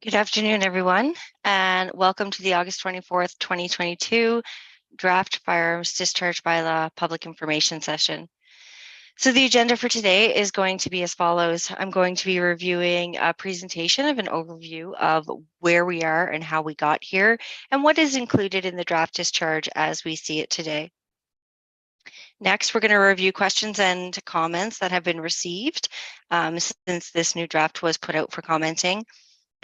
Good afternoon, everyone, and welcome to the August 24th, 2022 Draft Firearms Discharge Bylaw Public Information Session. So the agenda for today is going to be as follows. I'm going to be reviewing a presentation of an overview of where we are and how we got here and what is included in the draft discharge as we see it today. Next, we're going to review questions and comments that have been received since this new draft was put out for commenting.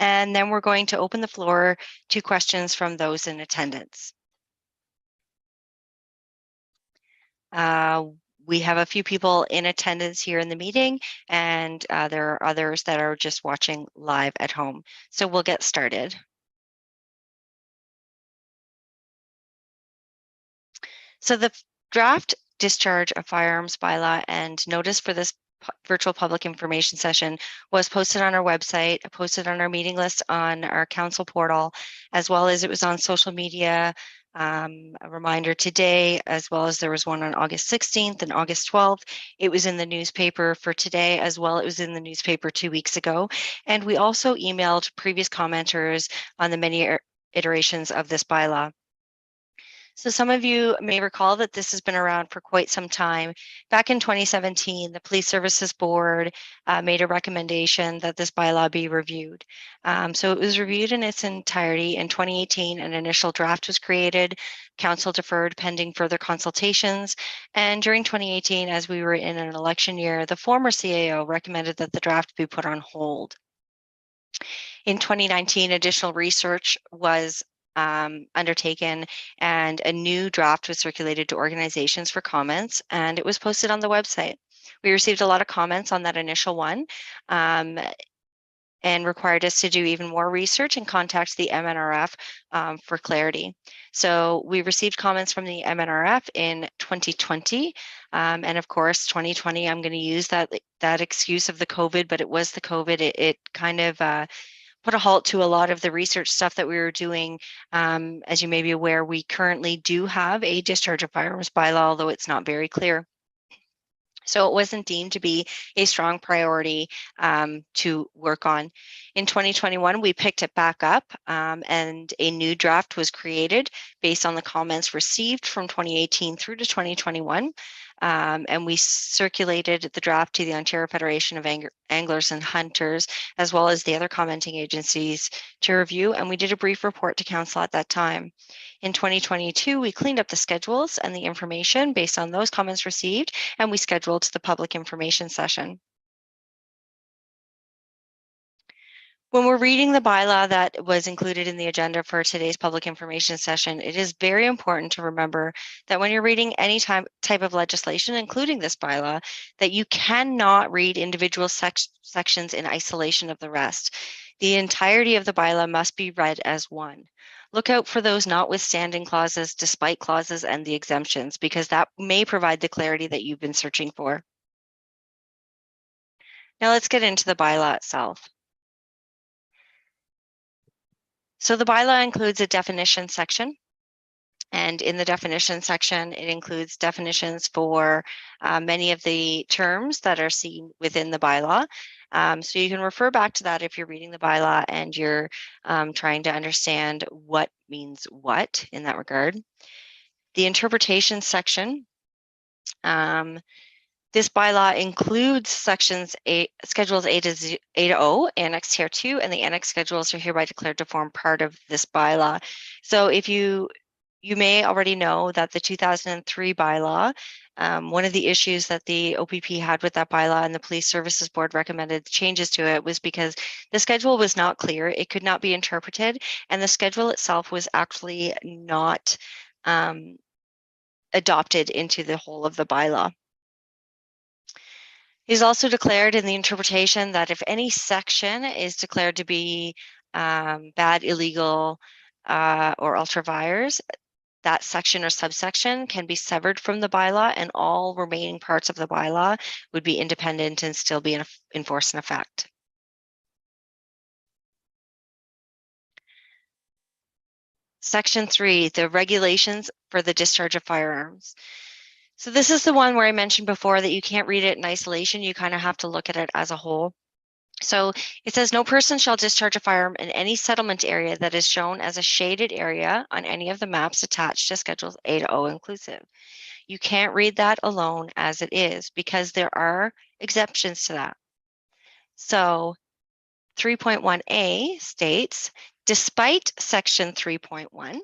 And then we're going to open the floor to questions from those in attendance. We have a few people in attendance here in the meeting, and there are others that are just watching live at home. So we'll get started. So the draft discharge of firearms bylaw and notice for this virtual public information session was posted on our website, posted on our meeting list on our council portal, as well as it was on social media. A reminder today, as well as there was one on August 16th and August 12th. It was in the newspaper for today, as well. It was in the newspaper 2 weeks ago. And we also emailed previous commenters on the many iterations of this bylaw. So some of you may recall that this has been around for quite some time. Back in 2017, the Police Services Board made a recommendation that this bylaw be reviewed. So it was reviewed in its entirety. In 2018, an initial draft was created. Council deferred pending further consultations. And during 2018, as we were in an election year, the former CAO recommended that the draft be put on hold. In 2019, additional research was undertaken and a new draft was circulated to organizations for comments, and it was posted on the website. We received a lot of comments on that initial one and required us to do even more research and contact the MNRF for clarity. So we received comments from the MNRF in 2020, and of course 2020, I'm going to use that excuse of the COVID, but it was the COVID. It kind of put a halt to a lot of the research stuff that we were doing. As you may be aware, we currently do have a discharge of firearms bylaw, although it's not very clear. So it wasn't deemed to be a strong priority to work on. In 2021, we picked it back up and a new draft was created based on the comments received from 2018 through to 2021. And we circulated the draft to the Ontario Federation of Anglers and Hunters, as well as the other commenting agencies to review. And we did a brief report to council at that time. In 2022, we cleaned up the schedules and the information based on those comments received, and we scheduled the public information session. When we're reading the bylaw that was included in the agenda for today's public information session, it is very important to remember that when you're reading any type of legislation, including this bylaw, that you cannot read individual sections in isolation of the rest. The entirety of the bylaw must be read as one. Look out for those notwithstanding clauses, despite clauses, and the exemptions, because that may provide the clarity that you've been searching for. Now let's get into the bylaw itself. So the bylaw includes a definition section. And in the definition section, it includes definitions for many of the terms that are seen within the bylaw. So you can refer back to that if you're reading the bylaw and you're trying to understand what means what in that regard. The interpretation section, this bylaw includes sections schedules A to O, Annex Tier 2, and the annex schedules are hereby declared to form part of this bylaw. So if you may already know that the 2003 bylaw, one of the issues that the OPP had with that bylaw and the Police Services Board recommended changes to it was because the schedule was not clear, it could not be interpreted, and the schedule itself was actually not adopted into the whole of the bylaw. It is also declared in the interpretation that if any section is declared to be bad, illegal, or ultra vires, that section or subsection can be severed from the bylaw and all remaining parts of the bylaw would be independent and still be in force and effect. Section 3, the regulations for the discharge of firearms. So this is the one where I mentioned before that you can't read it in isolation. You kind of have to look at it as a whole. So it says no person shall discharge a firearm in any settlement area that is shown as a shaded area on any of the maps attached to Schedules A to O inclusive. You can't read that alone as it is because there are exceptions to that. So 3.1a states, despite section 3.1,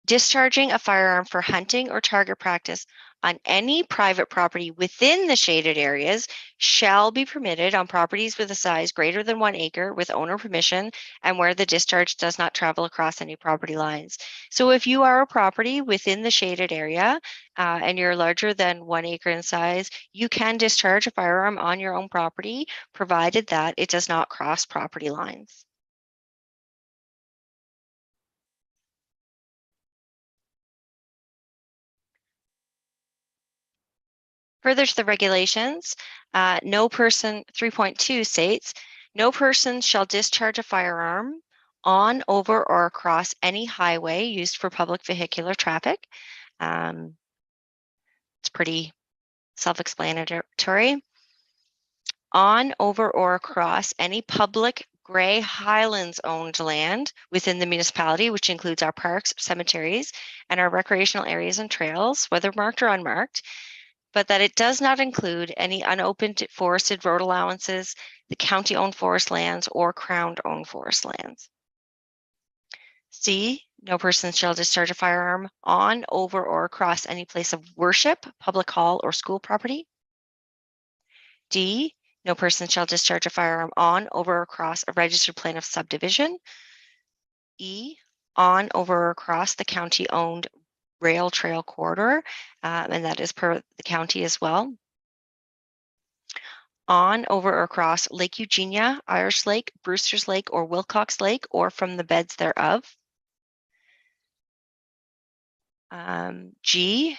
discharging a firearm for hunting or target practice on any private property within the shaded areas shall be permitted on properties with a size greater than 1 acre with owner permission and where the discharge does not travel across any property lines. So if you are a property within the shaded area and you're larger than 1 acre in size, you can discharge a firearm on your own property, provided that it does not cross property lines. Further to the regulations, no person, 3.2 states, no person shall discharge a firearm on, over, or across any highway used for public vehicular traffic. It's pretty self-explanatory. On, over, or across any public Grey Highlands owned land within the municipality, which includes our parks, cemeteries, and our recreational areas and trails, whether marked or unmarked, but that it does not include any unopened forested road allowances, the county-owned forest lands, or Crown-owned forest lands. C, no person shall discharge a firearm on, over, or across any place of worship, public hall, or school property. D, no person shall discharge a firearm on, over, or across a registered plan of subdivision. E, on, over, or across the county-owned rail trail corridor, and that is per the county as well. On, over, or across Lake Eugenia, Irish Lake, Brewster's Lake, or Wilcox Lake, or from the beds thereof. G,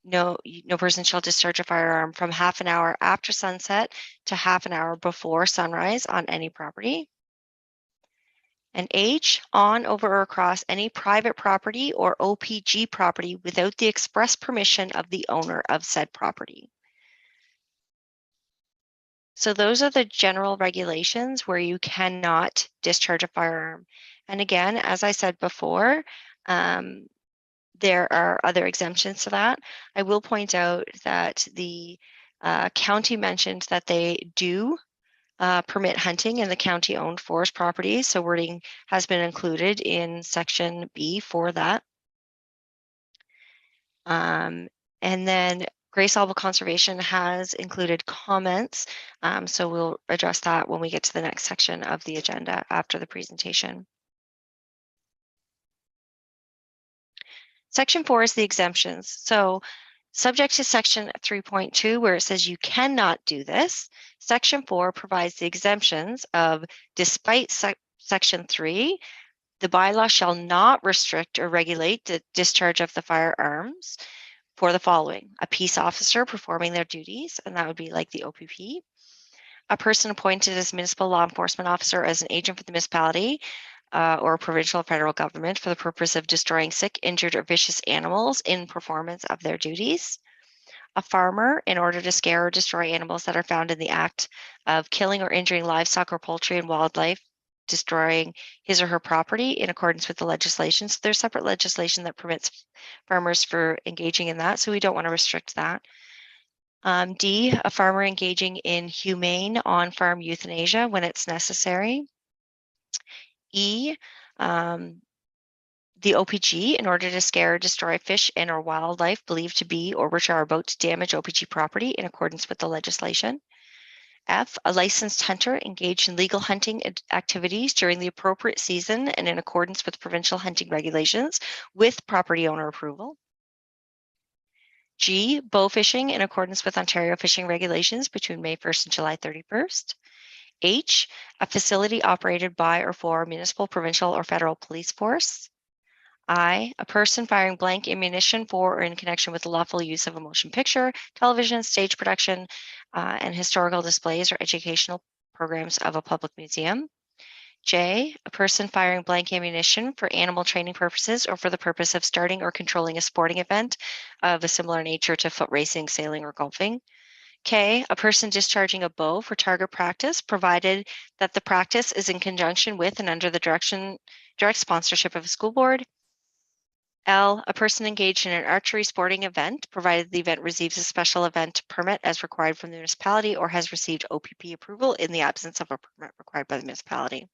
no person shall discharge a firearm from half an hour after sunset to half an hour before sunrise on any property. And H, on, over, or across any private property or OPG property without the express permission of the owner of said property. So those are the general regulations where you cannot discharge a firearm. And again, as I said before, there are other exemptions to that. I will point out that the county mentioned that they do permit hunting in the county-owned forest properties. So wording has been included in section B for that. And then Gray Sawmill Conservation has included comments, so we'll address that when we get to the next section of the agenda after the presentation. Section 4 is the exemptions. So subject to section 3.2, where it says you cannot do this, section 4 provides the exemptions of despite section 3, the bylaw shall not restrict or regulate the discharge of the firearms for the following: a peace officer performing their duties, and that would be like the OPP, a person appointed as municipal law enforcement officer as an agent for the municipality or provincial or federal government for the purpose of destroying sick, injured, or vicious animals in performance of their duties, a farmer in order to scare or destroy animals that are found in the act of killing or injuring livestock or poultry and wildlife, destroying his or her property in accordance with the legislation. So there's separate legislation that permits farmers for engaging in that, so we don't want to restrict that. D, a farmer engaging in humane on-farm euthanasia when it's necessary. E, the OPG in order to scare or destroy fish and or wildlife believed to be or which are about to damage OPG property in accordance with the legislation. F, a licensed hunter engaged in legal hunting activities during the appropriate season and in accordance with provincial hunting regulations with property owner approval. G, bow fishing in accordance with Ontario fishing regulations between May 1st and July 31st. H, a facility operated by or for a municipal, provincial, or federal police force. I, a person firing blank ammunition for or in connection with the lawful use of a motion picture, television, stage production, and historical displays or educational programs of a public museum. J, a person firing blank ammunition for animal training purposes or for the purpose of starting or controlling a sporting event of a similar nature to foot racing, sailing, or golfing. K, a person discharging a bow for target practice, provided that the practice is in conjunction with and under the direct sponsorship of a school board. L, a person engaged in an archery sporting event, provided the event receives a special event permit as required from the municipality or has received OPP approval in the absence of a permit required by the municipality.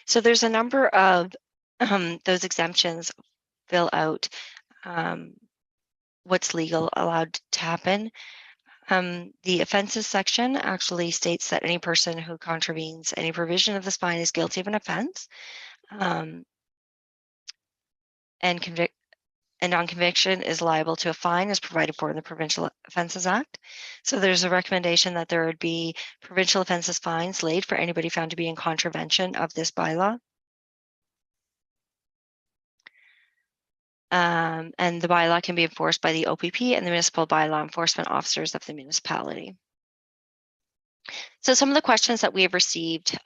So there's a number of those exemptions fill out what's legal allowed to happen. The offenses section actually states that any person who contravenes any provision of this fine is guilty of an offense, and on conviction is liable to a fine as provided for in the Provincial Offences Act. So there's a recommendation that there would be provincial offences fines laid for anybody found to be in contravention of this bylaw. And the bylaw can be enforced by the OPP and the municipal bylaw enforcement officers of the municipality. So some of the questions that we have received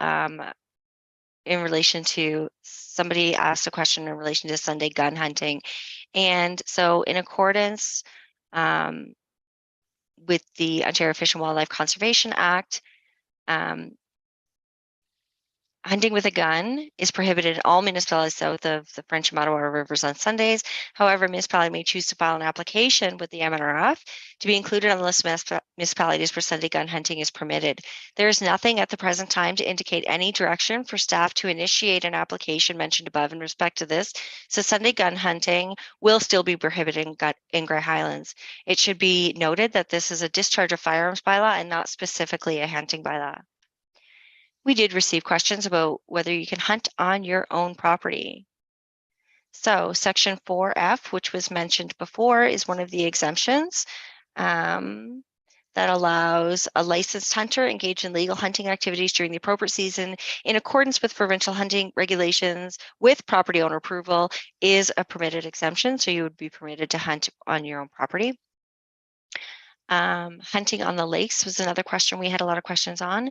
in relation to, somebody asked a question in relation to Sunday gun hunting. And so in accordance with the Ontario Fish and Wildlife Conservation Act, hunting with a gun is prohibited in all municipalities south of the French and Ottawa rivers on Sundays. However, municipality may choose to file an application with the MNRF to be included on the list of municipalities where Sunday gun hunting is permitted. There is nothing at the present time to indicate any direction for staff to initiate an application mentioned above in respect to this. So Sunday gun hunting will still be prohibited in Grey Highlands. It should be noted that this is a discharge of firearms bylaw and not specifically a hunting bylaw. We did receive questions about whether you can hunt on your own property. So section 4F, which was mentioned before, is one of the exemptions that allows a licensed hunter engaged in legal hunting activities during the appropriate season in accordance with provincial hunting regulations with property owner approval is a permitted exemption. So you would be permitted to hunt on your own property. Hunting on the lakes was another question we had a lot of questions on.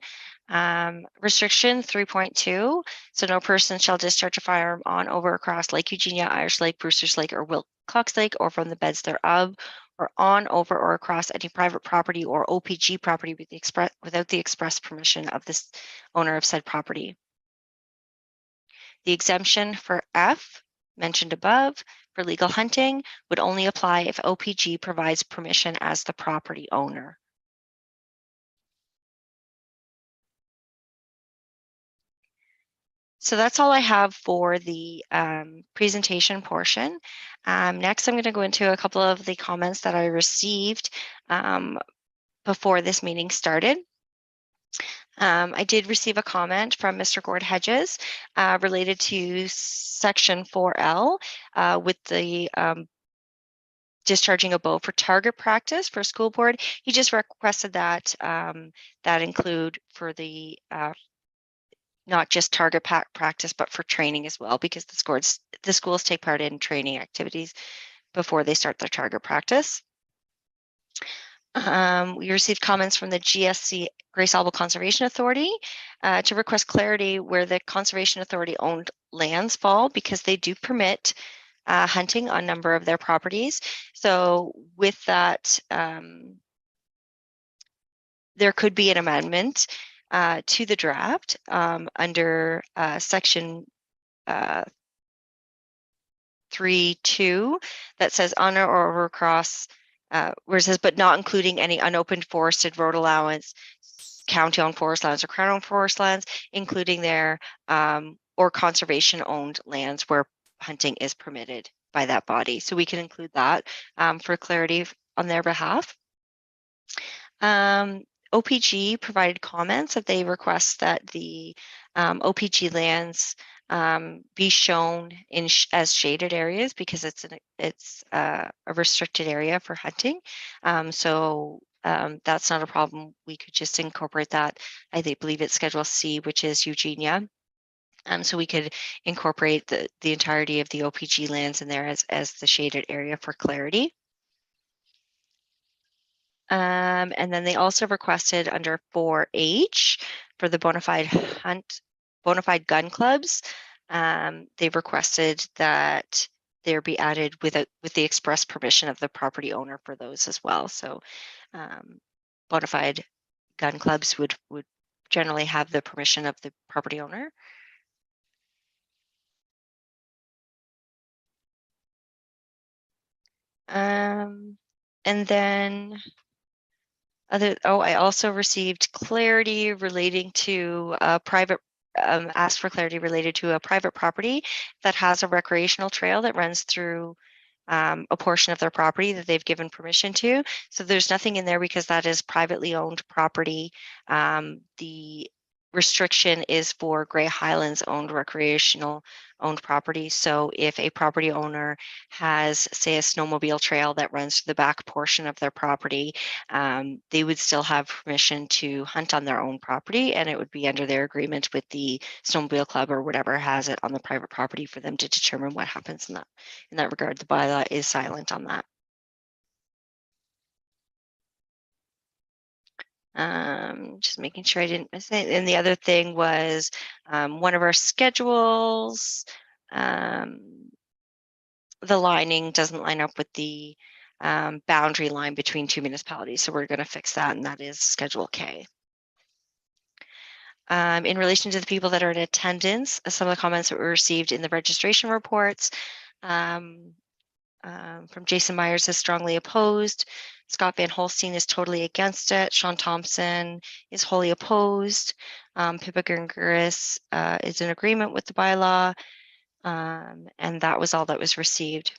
Restriction 3.2, so no person shall discharge a firearm on, over, across Lake Eugenia, Irish Lake, Brewster's Lake, or Wilcox Lake, or from the beds thereof, or on, over, or across any private property or OPG property without the express permission of this owner of said property. The exemption for F, mentioned above, for legal hunting would only apply if OPG provides permission as the property owner. So that's all I have for the presentation portion. Next, I'm going to go into a couple of the comments that I received before this meeting started. I did receive a comment from Mr. Gourd Hedges related to section 4L with the discharging a bow for target practice for school board. He just requested that that include for the not just target practice, but for training as well, because the schools take part in training activities before they start their target practice. We received comments from the GSC Grace Albel Conservation Authority to request clarity where the Conservation Authority owned lands fall, because they do permit hunting on a number of their properties. So with that, there could be an amendment to the draft under section 3.2 that says on or over across, where it says, but not including any unopened forested road allowance, county-owned forest lands or crown-owned forest lands, including their or conservation-owned lands where hunting is permitted by that body. So we can include that for clarity on their behalf. OPG provided comments that they request that the OPG lands be shown in as shaded areas, because it's a restricted area for hunting. So that's not a problem. We could just incorporate that. I believe it's Schedule C, which is Eugenia. So we could incorporate the entirety of the OPG lands in there as the shaded area for clarity. And then they also requested under 4H for the bona fide gun clubs. They've requested that there be added with the express permission of the property owner for those as well. So bona fide gun clubs would generally have the permission of the property owner. And then I also received clarity relating to asked for clarity related to a private property that has a recreational trail that runs through a portion of their property that they've given permission to. So there's nothing in there because that is privately owned property. The restriction is for Grey Highlands owned recreational owned property. So if a property owner has, say, a snowmobile trail that runs to the back portion of their property, they would still have permission to hunt on their own property, and it would be under their agreement with the snowmobile club or whatever has it on the private property for them to determine what happens in that regard. The bylaw is silent on that. Just making sure I didn't miss it. And the other thing was one of our schedules, the lining doesn't line up with the boundary line between two municipalities. So we're going to fix that, and that is Schedule K. In relation to the people that are in attendance, some of the comments that were received in the registration reports from Jason Myers is strongly opposed. Scott Van Holstein is totally against it. Sean Thompson is wholly opposed. Pippa Gringeris is in agreement with the bylaw. And that was all that was received.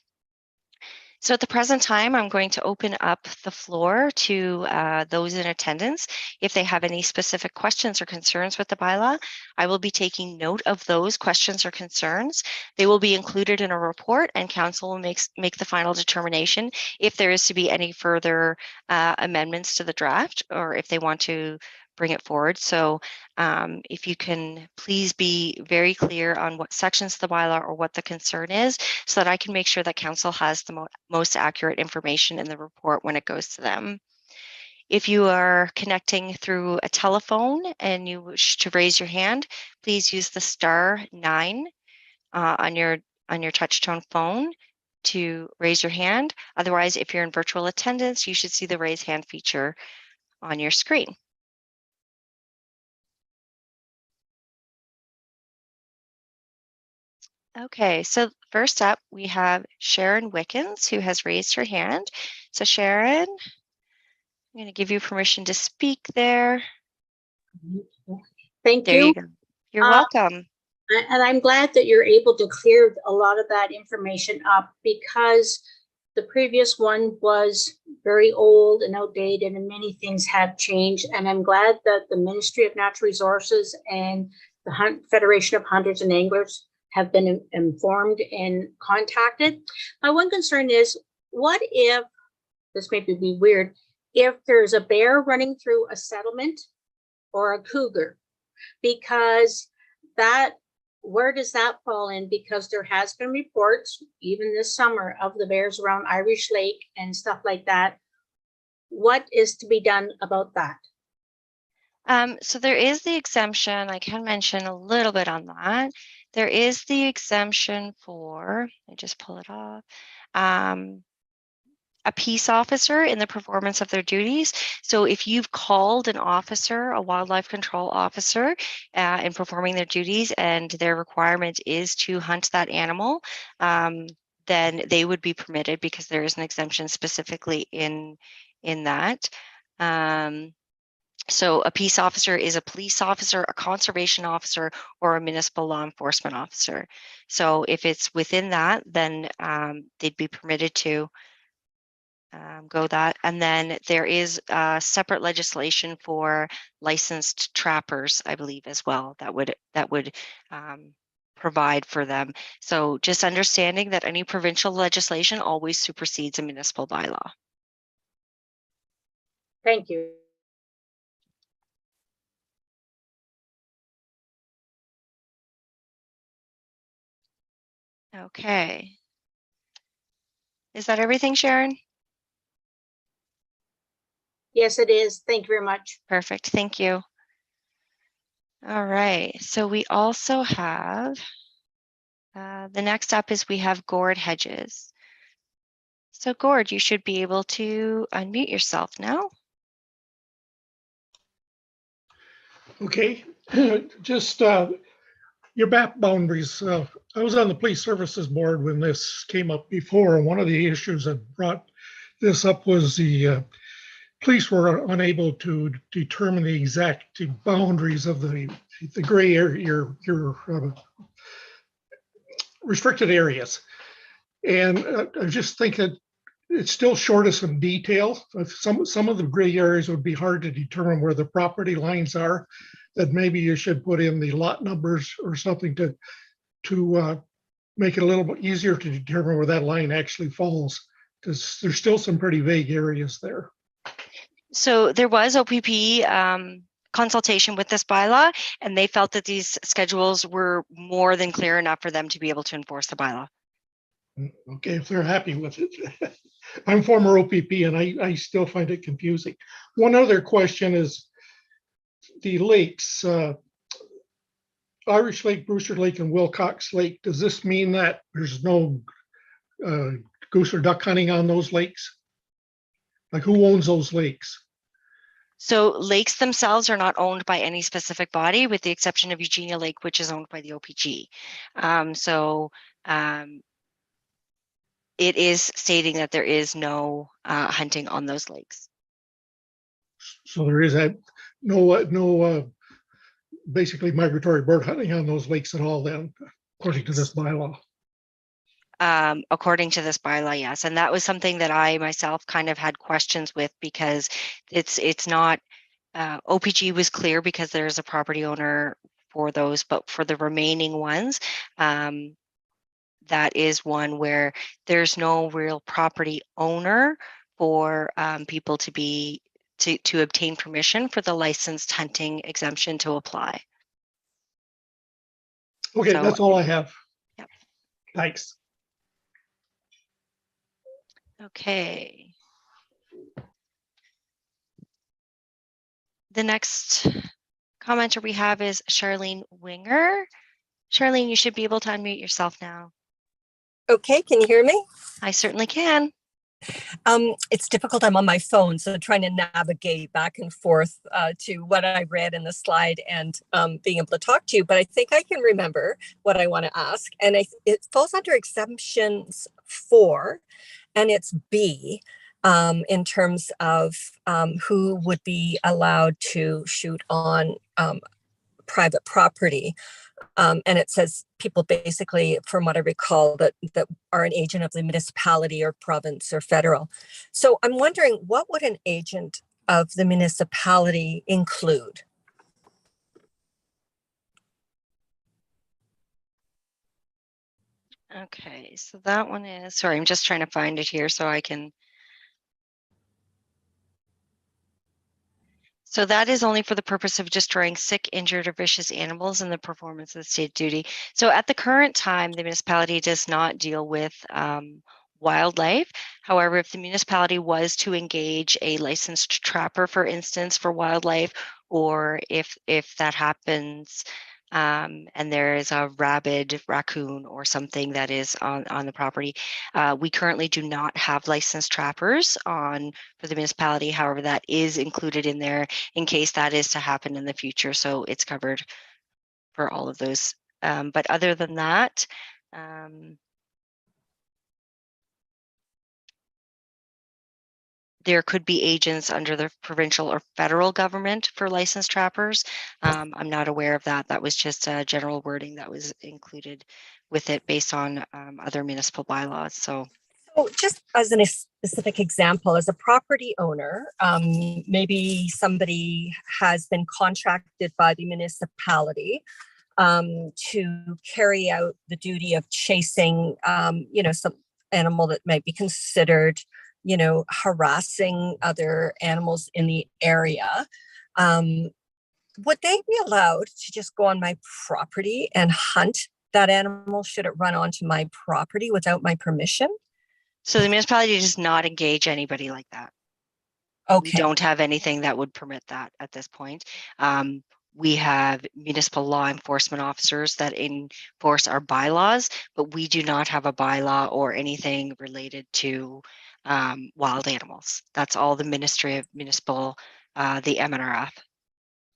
So at the present time, I'm going to open up the floor to those in attendance. If they have any specific questions or concerns with the bylaw, I will be taking note of those questions or concerns. They will be included in a report, and council will make the final determination if there is to be any further amendments to the draft, or if they want to bring it forward. So if you can please be very clear on what sections of the bylaw or what the concern is, so that I can make sure that council has the most accurate information in the report when it goes to them. If you are connecting through a telephone and you wish to raise your hand, please use the *9 on your touch tone phone to raise your hand. Otherwise, if you're in virtual attendance, you should see the raise hand feature on your screen. Okay, so first up, we have Sharon Wickens, who has raised her hand. So Sharon, I'm going to give you permission to speak there. Thank there you go. You're welcome. And I'm glad that you're able to clear a lot of that information up, because the previous one was very old and outdated and many things have changed. And I'm glad that the Ministry of Natural Resources and the Federation of Hunters and Anglers have been informed and contacted. My one concern is, what if, this may be weird, if there's a bear running through a settlement or a cougar, because where does that fall in? Because there has been reports, even this summer, of the bears around Irish Lake and stuff like that. What is to be done about that? So there is the exemption. I can mention a little bit on that. There is the exemption for, I just pull it off, a peace officer in the performance of their duties. So if you've called an officer, a wildlife control officer, in performing their duties, and their requirement is to hunt that animal, then they would be permitted, because there is an exemption specifically in that. So a peace officer is a police officer, a conservation officer, or a municipal law enforcement officer. So if it's within that, then they'd be permitted to go that. And then there is separate legislation for licensed trappers, I believe, as well, that would provide for them. So just understanding that any provincial legislation always supersedes a municipal bylaw. Thank you. Okay. Is that everything, Sharon? Yes, it is. Thank you very much. Perfect. Thank you. All right. So we also have The next up is we have Gourd Hedges. So Gourd, you should be able to unmute yourself now. Okay, just your map boundaries. I was on the police services board when this came up before, and one of the issues that brought this up was the police were unable to determine the exact boundaries of the gray area, your restricted areas. And I just think that it's still short of some detail. Some of the gray areas would be hard to determine where the property lines are, that maybe you should put in the lot numbers or something to make it a little bit easier to determine where that line actually falls, because there's still some pretty vague areas there. So there was OPP consultation with this bylaw, and they felt that these schedules were more than clear enough for them to be able to enforce the bylaw. Okay, if they're happy with it. I'm former OPP and I still find it confusing. One other question is the lakes, Irish Lake, Brewster Lake, and Wilcox Lake. Does this mean that there's no goose or duck hunting on those lakes? Like, who owns those lakes? So lakes themselves are not owned by any specific body, with the exception of Eugenia Lake, which is owned by the OPG. It is stating that there is no hunting on those lakes. So there is no basically migratory bird hunting on those lakes at all then, according to this bylaw. According to this bylaw, yes. And that was something that I myself kind of had questions with, because it's not, OPG was clear because there's a property owner for those, but for the remaining ones, that is one where there's no real property owner for people to obtain permission for the licensed hunting exemption to apply. Okay, so that's all I have. Yep. Thanks. Okay. The next commenter we have is Charlene Winger. Charlene, you should be able to unmute yourself now. Okay, can you hear me? I certainly can. It's difficult. I'm on my phone, so trying to navigate back and forth to what I read in the slide and being able to talk to you. But I think I can remember what I want to ask. And it falls under exemptions 4, and it's B, in terms of who would be allowed to shoot on private property. And it says people basically, from what I recall, that are an agent of the municipality or province or federal. So I'm wondering, what would an agent of the municipality include? Okay, so that one is, sorry, I'm just trying to find it here so I can. So that is only for the purpose of destroying sick, injured, or vicious animals in the performance of the state duty. So at the current time, the municipality does not deal with wildlife. However, if the municipality was to engage a licensed trapper, for instance, for wildlife, or if that happens, and there is a rabid raccoon or something that is on the property, we currently do not have licensed trappers for the municipality. However, that is included in there in case that is to happen in the future. So it's covered for all of those. But other than that, there could be agents under the provincial or federal government for licensed trappers. I'm not aware of that. That was just a general wording that was included with it based on other municipal bylaws. So just as a specific example, as a property owner, maybe somebody has been contracted by the municipality to carry out the duty of chasing, some animal that might be considered harassing other animals in the area. Would they be allowed to just go on my property and hunt that animal should it run onto my property without my permission? So the municipality does not engage anybody like that. Okay. We don't have anything that would permit that at this point. we have municipal law enforcement officers that enforce our bylaws, but we do not have a bylaw or anything related to wild animals. That's all the Ministry of Municipal, the MNRF.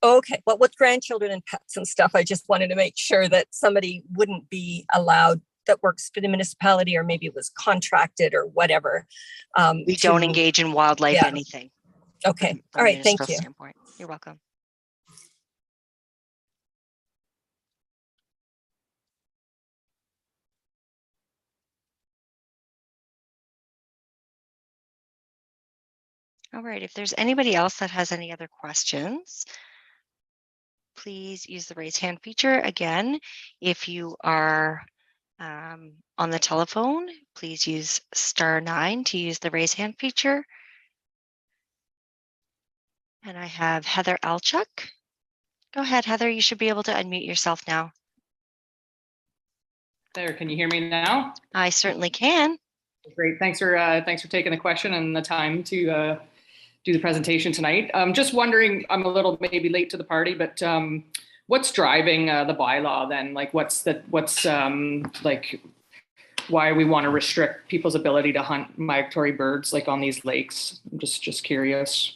Okay, well, with grandchildren and pets and stuff, I just wanted to make sure that somebody wouldn't be allowed that works for the municipality, or maybe it was contracted or whatever. We don't engage in wildlife anything. Okay, From all a right, thank municipal you. standpoint. You're welcome. All right, if there's anybody else that has any other questions, please use the raise hand feature. Again, if you are on the telephone, please use *9 to use the raise hand feature. And I have Heather Alchuk. Go ahead, Heather, you should be able to unmute yourself now. There, can you hear me now? I certainly can. Great, thanks for taking the question and the time to do the presentation tonight. Just wondering, I'm a little maybe late to the party, but what's driving the bylaw then? Like, like why we want to restrict people's ability to hunt migratory birds like on these lakes? I'm just curious.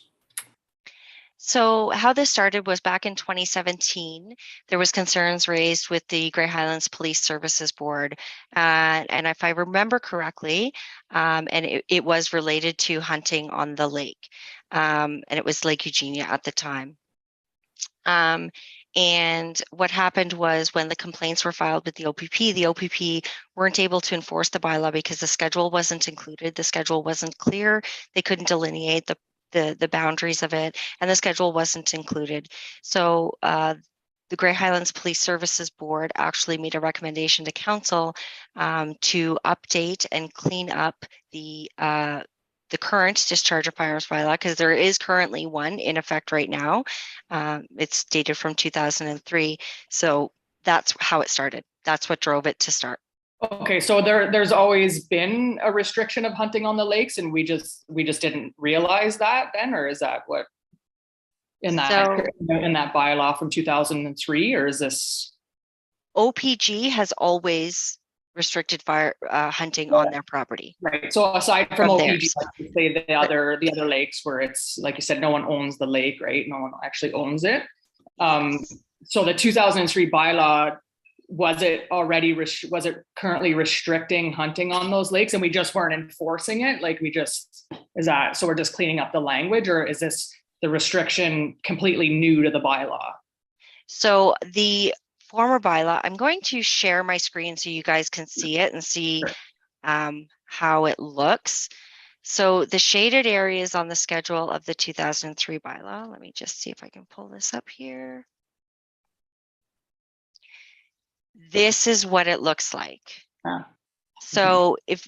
So how this started was back in 2017. There was concerns raised with the Grey Highlands Police Services Board. And if I remember correctly, and it was related to hunting on the lake. And it was Lake Eugenia at the time. And what happened was when the complaints were filed with the OPP weren't able to enforce the bylaw because the schedule wasn't included. The schedule wasn't clear. They couldn't delineate the boundaries of it, and the schedule wasn't included. So the Grey Highlands Police Services Board actually made a recommendation to council to update and clean up the current discharge of firearms bylaw, because there is currently one in effect right now. It's dated from 2003. So that's how it started. That's what drove it to start. Okay, so there's always been a restriction of hunting on the lakes, and we just didn't realize that then, or is that what in that bylaw from 2003, or is this? OPG has always restricted fire hunting on their property. Right. So aside from OPG, theirs. like say the other lakes where it's like you said, no one owns the lake, right? No one actually owns it. So the 2003 bylaw, was it currently restricting hunting on those lakes, and we just weren't enforcing it? Like so we're just cleaning up the language, or is this the restriction completely new to the bylaw? So the former bylaw, I'm going to share my screen so you guys can see it and see how it looks. So the shaded areas on the schedule of the 2003 bylaw, let me just see if I can pull this up here. This is what it looks like. So if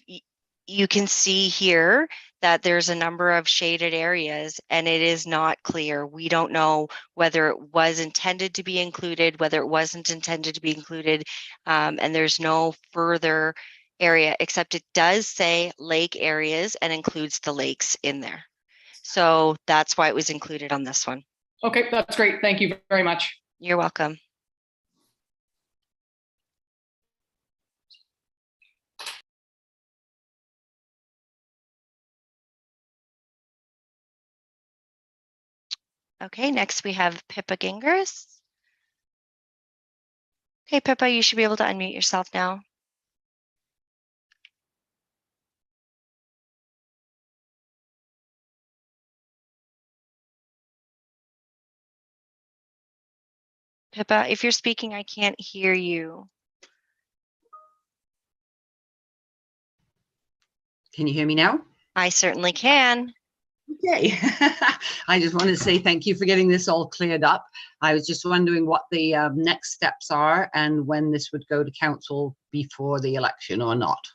you can see here that there's a number of shaded areas, and it is not clear. We don't know whether it was intended to be included, whether it wasn't intended to be included, and there's no further area, except it does say lake areas and includes the lakes in there. So that's why it was included on this one. Okay, that's great. Thank you very much. You're welcome. Okay, next we have Pippa Gingers. Okay, Pippa, you should be able to unmute yourself now. Pippa, if you're speaking, I can't hear you. Can you hear me now? I certainly can. Okay. I just wanted to say thank you for getting this all cleared up. I was just wondering what the next steps are and when this would go to council before the election or not.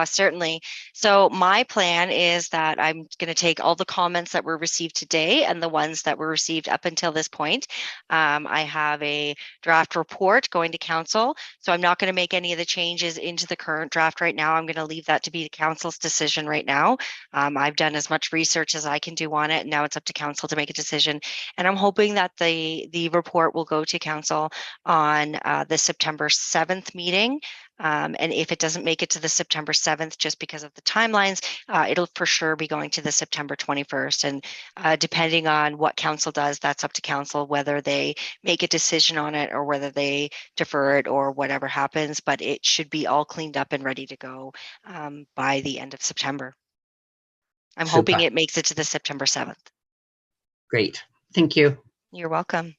Certainly. So my plan is that I'm going to take all the comments that were received today and the ones that were received up until this point. I have a draft report going to council. So I'm not going to make any of the changes into the current draft right now. I'm going to leave that to be the council's decision right now. I've done as much research as I can do on it. And now it's up to council to make a decision. And I'm hoping that the report will go to council on the September 7th meeting. And if it doesn't make it to the September 7th, just because of the timelines, it'll for sure be going to the September 21st. And depending on what council does, that's up to council, whether they make a decision on it or whether they defer it or whatever happens. But it should be all cleaned up and ready to go by the end of September. I'm hoping Super. it makes it to the September 7th. Great. Thank you. You're welcome.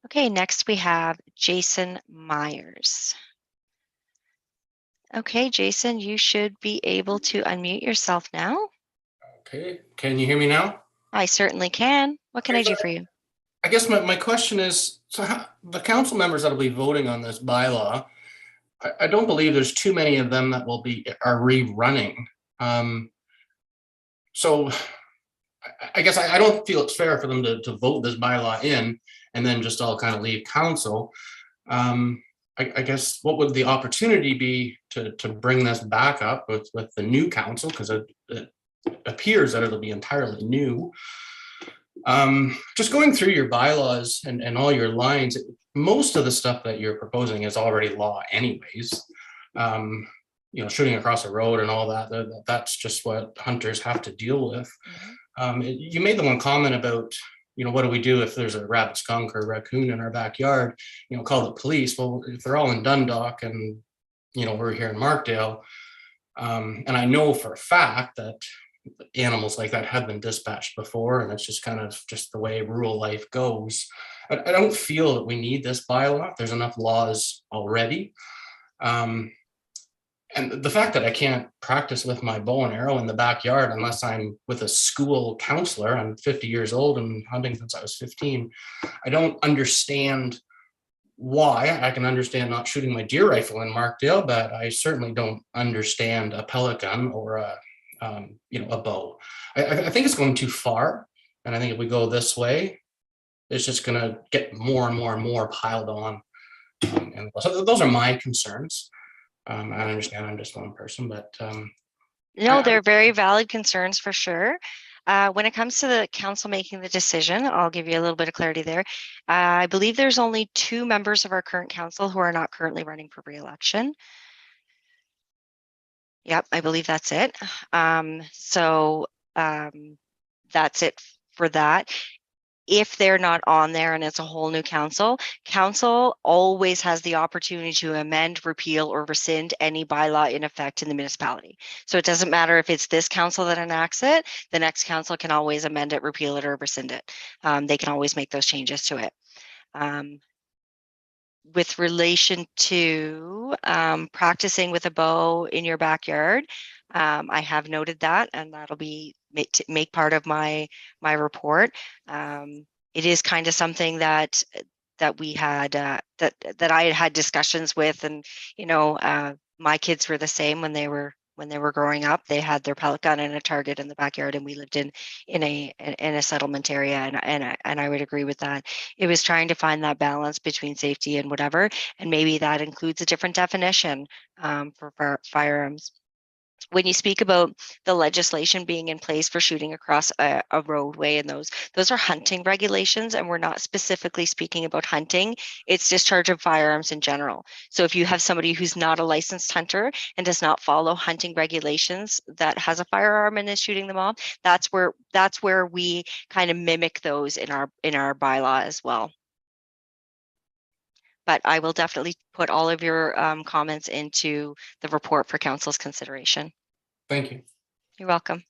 Okay, next we have Jason Myers. Okay, Jason, you should be able to unmute yourself now. Okay, can you hear me now? I certainly can. What can I do for you? I guess my question is, so the council members that will be voting on this bylaw, I don't believe there's too many of them that are rerunning. So I guess I don't feel it's fair for them to vote this bylaw in and then just all kind of leave council. I guess what would the opportunity be to bring this back up with the new council, because it appears that it'll be entirely new. Just going through your bylaws and all your lines, most of the stuff that you're proposing is already law anyways. You know, shooting across a road and all that, that's just what hunters have to deal with. You made the one comment about, you know, what do we do if there's a rabbit, skunk, or raccoon in our backyard? You know, call the police. Well, if they're all in Dundalk and, you know, we're here in Markdale, and I know for a fact that animals like that have been dispatched before, and it's just kind of just the way rural life goes. I don't feel that we need this bylaw. There's enough laws already. And the fact that I can't practice with my bow and arrow in the backyard unless I'm with a school counselor, I'm 50 years old and hunting since I was 15. I don't understand why. I can understand not shooting my deer rifle in Markdale, but I certainly don't understand a pellet gun or a bow. I think it's going too far. And I think if we go this way, it's just going to get more and more and more piled on. And so those are my concerns. I understand I'm just one person, but no, they're very valid concerns for sure. When it comes to the council making the decision, I'll give you a little bit of clarity there. I believe there's only 2 members of our current council who are not currently running for re-election. Yep, I believe that's it. So that's it for that. If they're not on there and it's a whole new council, council always has the opportunity to amend, repeal, or rescind any bylaw in effect in the municipality. So it doesn't matter if it's this council that enacts it, the next council can always amend it, repeal it, or rescind it. They can always make those changes to it. With relation to practicing with a bow in your backyard, I have noted that, and that'll be make part of my report. It is kind of something that we had that I had discussions with, and you know, my kids were the same when they were growing up. They had their pellet gun and a target in the backyard, and we lived in a settlement area, and I would agree with that. It was trying to find that balance between safety and whatever, and maybe that includes a different definition for firearms. When you speak about the legislation being in place for shooting across a roadway, and those are hunting regulations, and we're not specifically speaking about hunting. It's discharge of firearms in general. So if you have somebody who's not a licensed hunter and does not follow hunting regulations that has a firearm and is shooting them off, that's where we kind of mimic those in our bylaw as well. But I will definitely put all of your comments into the report for council's consideration. thank you. You're welcome.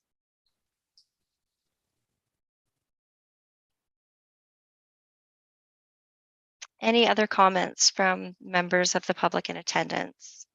Any other comments from members of the public in attendance?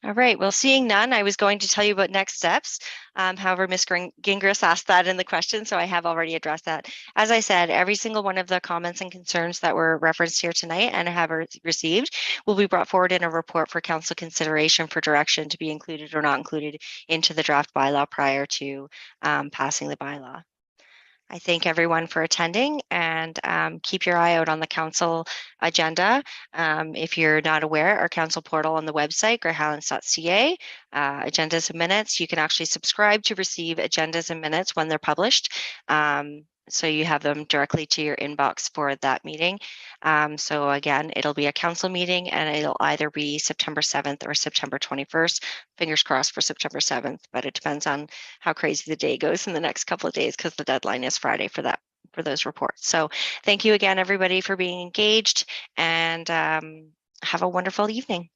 All right, well, seeing none, I was going to tell you about next steps. However, Ms. Gingras asked that in the question, so I have already addressed that. As I said, every single one of the comments and concerns that were referenced here tonight and have received will be brought forward in a report for council consideration for direction to be included or not included into the draft bylaw prior to passing the bylaw. I thank everyone for attending, and keep your eye out on the council agenda. If you're not aware, our council portal on the website, greyhighlands.ca, agendas and minutes, you can actually subscribe to receive agendas and minutes when they're published. So you have them directly to your inbox for that meeting. So again, it'll be a council meeting, and it'll either be September 7th or September 21st. Fingers crossed for September 7th, but it depends on how crazy the day goes in the next couple of days, because the deadline is Friday for those reports. So thank you again, everybody, for being engaged, and have a wonderful evening.